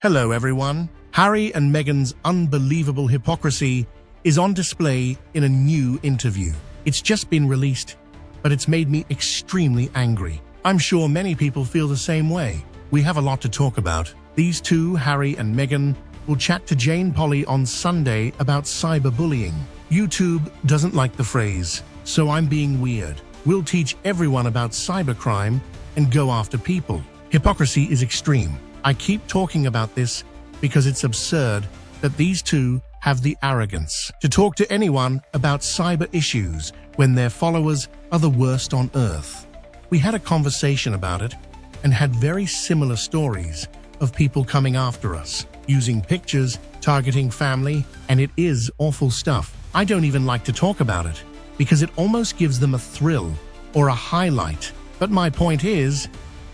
Hello everyone. Harry and Meghan's unbelievable hypocrisy is on display in a new interview. It's just been released, but it's made me extremely angry. I'm sure many people feel the same way. We have a lot to talk about. These two, Harry and Meghan, will chat to Jane Polly on Sunday about cyberbullying. YouTube doesn't like the phrase, so I'm being weird. We'll teach everyone about cybercrime and go after people. Hypocrisy is extreme. I keep talking about this because it's absurd that these two have the arrogance to talk to anyone about cyber issues when their followers are the worst on earth. We had a conversation about it and had very similar stories of people coming after us, using pictures, targeting family, and it is awful stuff. I don't even like to talk about it because it almost gives them a thrill or a highlight. But my point is,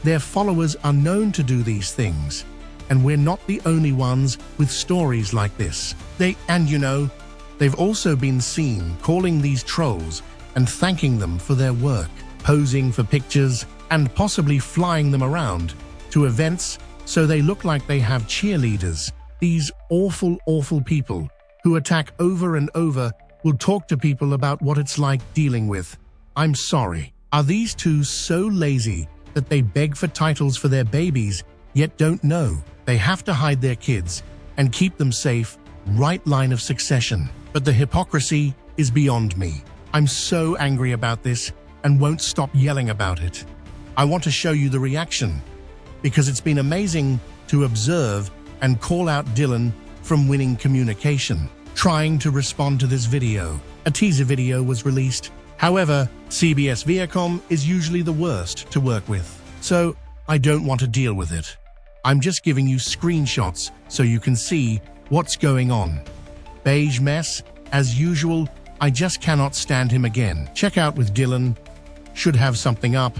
their followers are known to do these things, and we're not the only ones with stories like this. They've also been seen calling these trolls and thanking them for their work, posing for pictures, and possibly flying them around to events so they look like they have cheerleaders. These awful, awful people who attack over and over will talk to people about what it's like dealing with. I'm sorry. Are these two so lazy that they beg for titles for their babies, yet don't know they have to hide their kids and keep them safe? Right line of succession. But the hypocrisy is beyond me. I'm so angry about this and won't stop yelling about it. I want to show you the reaction because it's been amazing to observe and call out Dylan from Winning Communication, trying to respond to this video. A teaser video was released. However, CBS Viacom is usually the worst to work with, so I don't want to deal with it. I'm just giving you screenshots so you can see what's going on. Beige mess, as usual. I just cannot stand him again. Check out with Dylan, should have something up,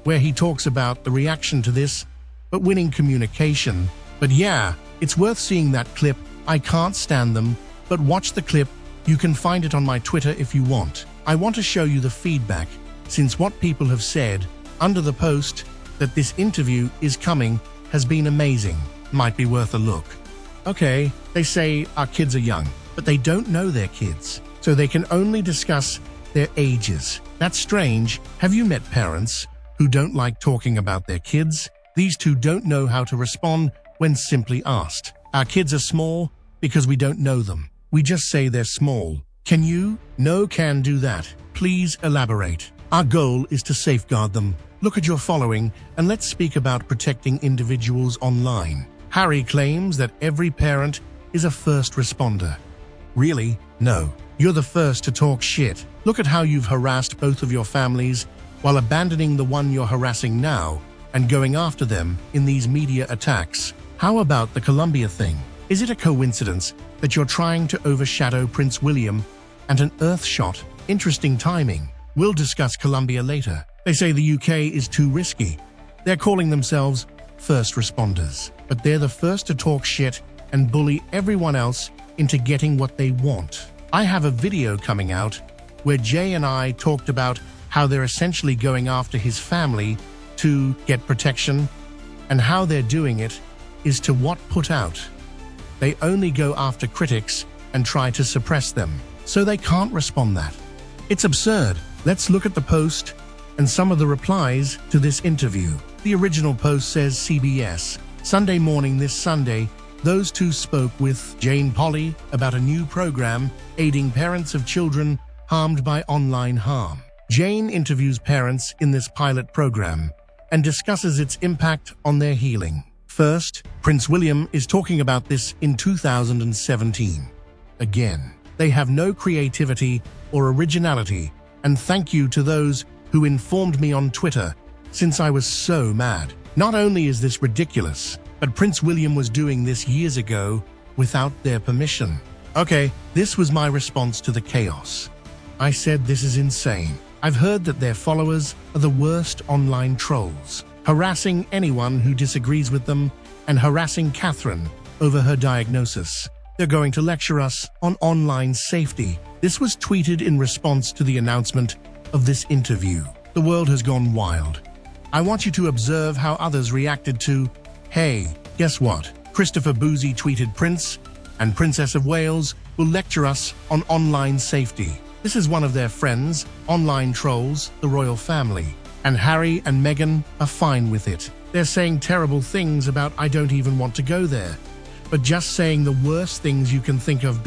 where he talks about the reaction to this, but Winning Communication. But yeah, it's worth seeing that clip. I can't stand them, but watch the clip. You can find it on my Twitter if you want. I want to show you the feedback, since what people have said under the post that this interview is coming has been amazing. Might be worth a look. Okay, they say our kids are young, but they don't know their kids, so they can only discuss their ages. That's strange. Have you met parents who don't like talking about their kids? These two don't know how to respond when simply asked. Our kids are small because we don't know them. We just say they're small. Can you? No, can do that. Please elaborate. Our goal is to safeguard them. Look at your following and let's speak about protecting individuals online. Harry claims that every parent is a first responder. Really? No. You're the first to talk shit. Look at how you've harassed both of your families while abandoning the one you're harassing now and going after them in these media attacks. How about the Columbia thing? Is it a coincidence that you're trying to overshadow Prince William and an Earthshot? Interesting timing. We'll discuss Columbia later. They say the UK is too risky. They're calling themselves first responders, but they're the first to talk shit and bully everyone else into getting what they want. I have a video coming out where Jay and I talked about how they're essentially going after his family to get protection, and how they're doing it is to what put out. They only go after critics and try to suppress them, so they can't respond that. It's absurd. Let's look at the post and some of the replies to this interview. The original post says CBS, Sunday morning this Sunday, those two spoke with Jane Polly about a new program aiding parents of children harmed by online harm. Jane interviews parents in this pilot program and discusses its impact on their healing. First, Prince William is talking about this in 2017. Again, they have no creativity or originality, and thank you to those who informed me on Twitter, since I was so mad. Not only is this ridiculous, but Prince William was doing this years ago without their permission. Okay, this was my response to the chaos. I said this is insane. I've heard that their followers are the worst online trolls, harassing anyone who disagrees with them and harassing Catherine over her diagnosis. They're going to lecture us on online safety. This was tweeted in response to the announcement of this interview. The world has gone wild. I want you to observe how others reacted to, hey, guess what? Christopher Boozy tweeted, Prince and Princess of Wales will lecture us on online safety. This is one of their friends, online trolls, the royal family. And Harry and Meghan are fine with it. They're saying terrible things about I don't even want to go there, but just saying the worst things you can think of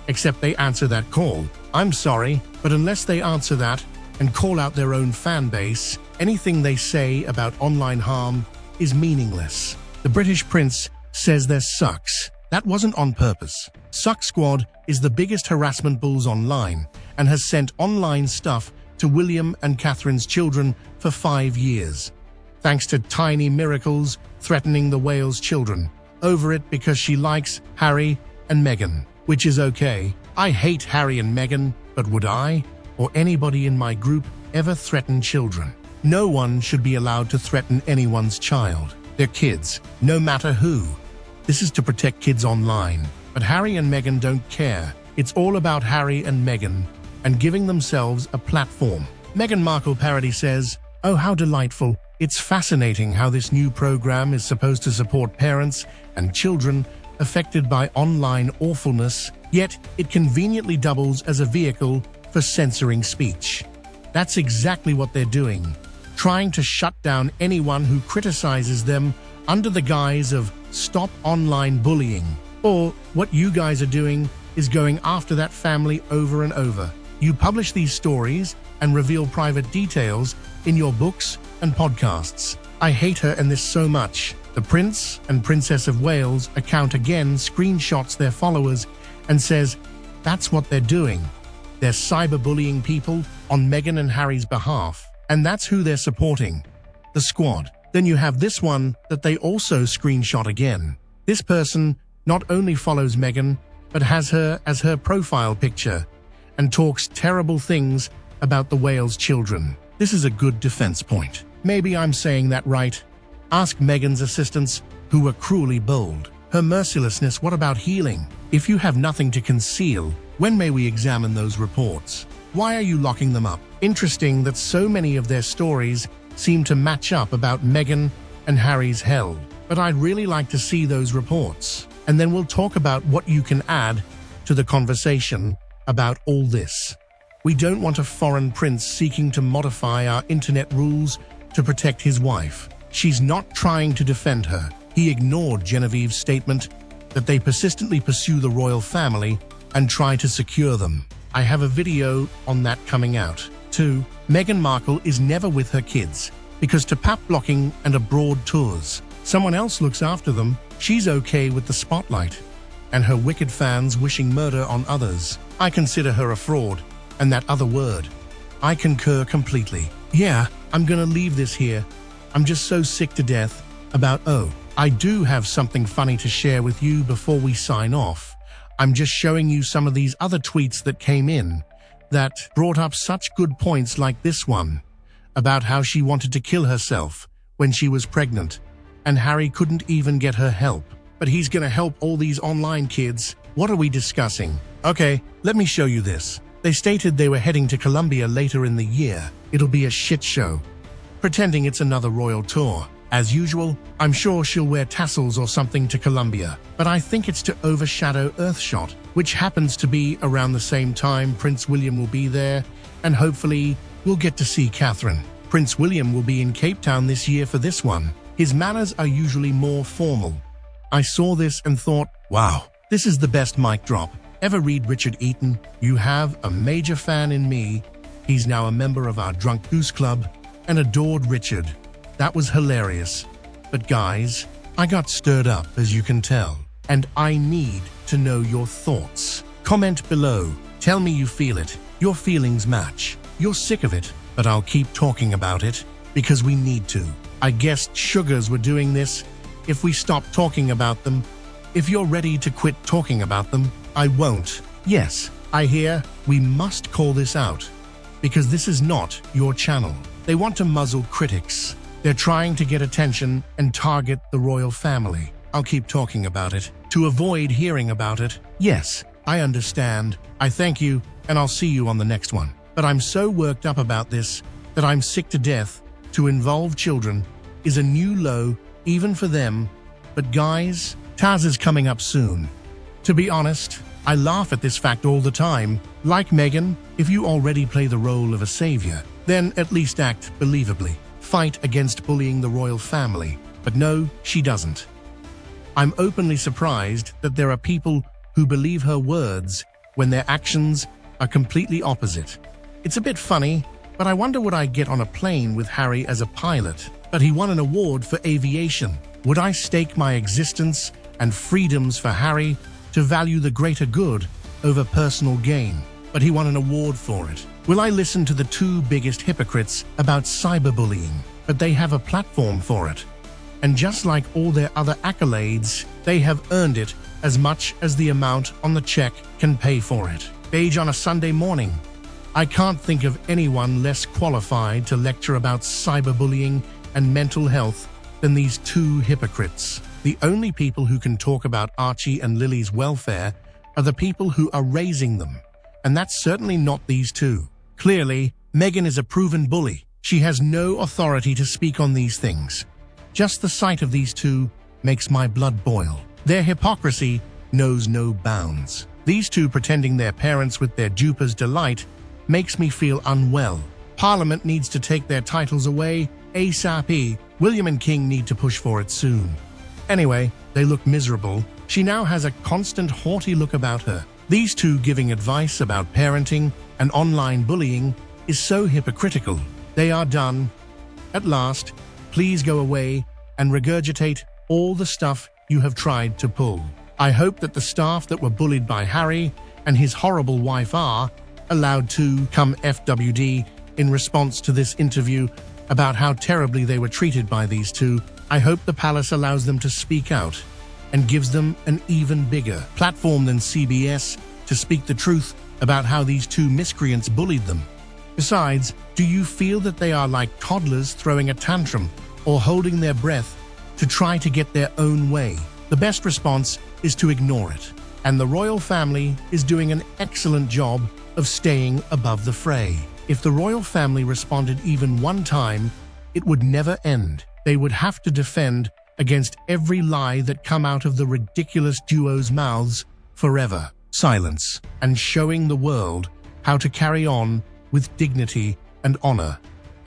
except they answer that call. I'm sorry, but unless they answer that and call out their own fan base, anything they say about online harm is meaningless. The British prince says there sucks. That wasn't on purpose. Suck Squad is the biggest harassment bulls online and has sent online stuff to William and Catherine's children for 5 years, thanks to tiny miracles threatening the Wales children over it because she likes Harry and Meghan, which is okay. I hate Harry and Meghan, but would I, or anybody in my group, ever threaten children? No one should be allowed to threaten anyone's child, their kids, no matter who. This is to protect kids online. But Harry and Meghan don't care. It's all about Harry and Meghan and giving themselves a platform. Meghan Markle parody says, "Oh, how delightful. It's fascinating how this new program is supposed to support parents and children affected by online awfulness, yet it conveniently doubles as a vehicle for censoring speech." That's exactly what they're doing, trying to shut down anyone who criticizes them under the guise of stop online bullying. Or what you guys are doing is going after that family over and over. You publish these stories and reveal private details in your books and podcasts. I hate her and this so much. The Prince and Princess of Wales account again screenshots their followers and says that's what they're doing. They're cyberbullying people on Meghan and Harry's behalf, and that's who they're supporting, the squad. Then you have this one that they also screenshot again. This person not only follows Meghan, but has her as her profile picture and talks terrible things about the Wales children. This is a good defense point. Maybe I'm saying that right. Ask Meghan's assistants, who were cruelly bold. Her mercilessness, what about healing? If you have nothing to conceal, when may we examine those reports? Why are you locking them up? Interesting that so many of their stories seem to match up about Meghan and Harry's hell. But I'd really like to see those reports. And then we'll talk about what you can add to the conversation about all this. We don't want a foreign prince seeking to modify our internet rules to protect his wife. She's not trying to defend her. He ignored Genevieve's statement that they persistently pursue the royal family and try to secure them. I have a video on that coming out. 2. Meghan Markle is never with her kids because to pap blocking and abroad tours. Someone else looks after them. She's okay with the spotlight and her wicked fans wishing murder on others. I consider her a fraud, and that other word. I concur completely. Yeah, I'm gonna leave this here. I'm just so sick to death about I do have something funny to share with you before we sign off. I'm just showing you some of these other tweets that came in that brought up such good points, like this one about how she wanted to kill herself when she was pregnant and Harry couldn't even get her help. But he's gonna help all these online kids. What are we discussing? Okay, let me show you this. They stated they were heading to Colombia later in the year. It'll be a shit show, pretending it's another royal tour. As usual, I'm sure she'll wear tassels or something to Colombia, but I think it's to overshadow Earthshot, which happens to be around the same time Prince William will be there, and hopefully we'll get to see Catherine. Prince William will be in Cape Town this year for this one. His manners are usually more formal. I saw this and thought, wow, this is the best mic drop. Ever read Richard Eaton? You have a major fan in me. He's now a member of our Drunk Goose Club and adored Richard. That was hilarious. But guys, I got stirred up, as you can tell, and I need to know your thoughts. Comment below. Tell me you feel it. Your feelings match. You're sick of it, but I'll keep talking about it because we need to. I guessed sugars were doing this. If we stop talking about them, if you're ready to quit talking about them, I won't. Yes, I hear we must call this out because this is not your channel. They want to muzzle critics. They're trying to get attention and target the royal family. I'll keep talking about it to avoid hearing about it. Yes, I understand. I thank you, and I'll see you on the next one. But I'm so worked up about this that I'm sick to death. To involve children is a new low, even for them, but But guys, Taz is coming up soon. To be honest, I laugh at this fact all the time. Like Meghan, if you already play the role of a savior, then at least act believably. Fight against bullying the royal family. But no, she doesn't. I'm openly surprised that there are people who believe her words when their actions are completely opposite. It's a bit funny, but I wonder would I get on a plane with Harry as a pilot, but he won an award for aviation. Would I stake my existence and freedoms for Harry to value the greater good over personal gain? But he won an award for it. Will I listen to the two biggest hypocrites about cyberbullying? But they have a platform for it. And just like all their other accolades, they have earned it as much as the amount on the check can pay for it. Age on a Sunday morning. I can't think of anyone less qualified to lecture about cyberbullying and mental health than these two hypocrites. The only people who can talk about Archie and Lily's welfare are the people who are raising them. And that's certainly not these two. Clearly, Meghan is a proven bully. She has no authority to speak on these things. Just the sight of these two makes my blood boil. Their hypocrisy knows no bounds. These two pretending they're parents with their duper's delight makes me feel unwell. Parliament needs to take their titles away ASAP. William and King need to push for it soon. Anyway, they look miserable. She now has a constant haughty look about her. These two giving advice about parenting and online bullying is so hypocritical. They are done. At last, please go away and regurgitate all the stuff you have tried to pull. I hope that the staff that were bullied by Harry and his horrible wife are allowed to come FWD in response to this interview about how terribly they were treated by these two. I hope the palace allows them to speak out and gives them an even bigger platform than CBS to speak the truth about how these two miscreants bullied them. Besides, do you feel that they are like toddlers throwing a tantrum or holding their breath to try to get their own way? The best response is to ignore it. And the royal family is doing an excellent job of staying above the fray. If the royal family responded even one time, it would never end. They would have to defend against every lie that come out of the ridiculous duo's mouths forever. Silence, and showing the world how to carry on with dignity and honor.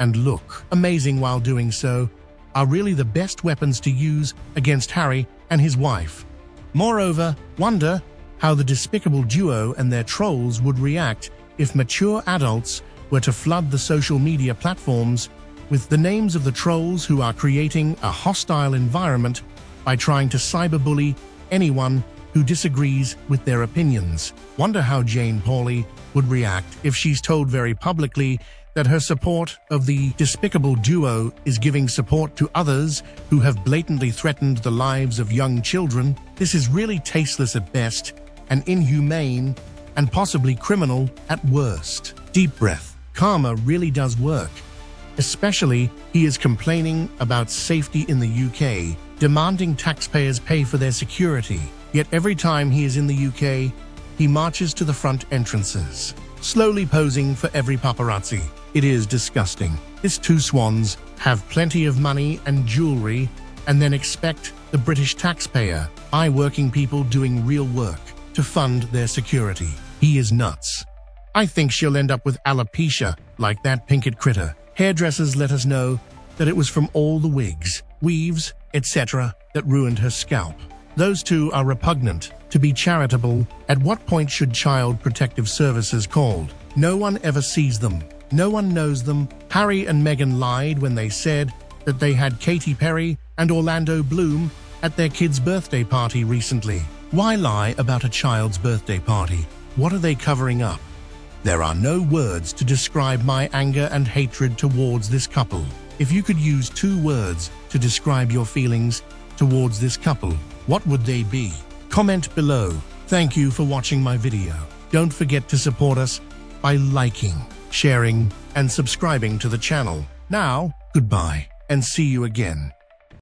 And look amazing while doing so are really the best weapons to use against Harry and his wife. Moreover, wonder how the despicable duo and their trolls would react if mature adults were to flood the social media platforms with the names of the trolls who are creating a hostile environment by trying to cyberbully anyone who disagrees with their opinions. Wonder how Jane Pauley would react if she's told very publicly that her support of the despicable duo is giving support to others who have blatantly threatened the lives of young children. This is really tasteless at best and inhumane and possibly criminal at worst. Deep breath. Karma really does work. Especially, he is complaining about safety in the UK, demanding taxpayers pay for their security. Yet every time he is in the UK, he marches to the front entrances, slowly posing for every paparazzi. It is disgusting. These two swans have plenty of money and jewelry and then expect the British taxpayer, working people doing real work, to fund their security. He is nuts. I think she'll end up with alopecia like that Pinkett critter. Hairdressers let us know that it was from all the wigs, weaves, etc. that ruined her scalp. Those two are repugnant. To be charitable, at what point should Child Protective Services called? No one ever sees them. No one knows them. Harry and Meghan lied when they said that they had Katy Perry and Orlando Bloom at their kid's birthday party recently. Why lie about a child's birthday party? What are they covering up? There are no words to describe my anger and hatred towards this couple. If you could use 2 words to describe your feelings towards this couple, what would they be? Comment below. Thank you for watching my video. Don't forget to support us by liking, sharing, and subscribing to the channel. Now, goodbye, and see you again.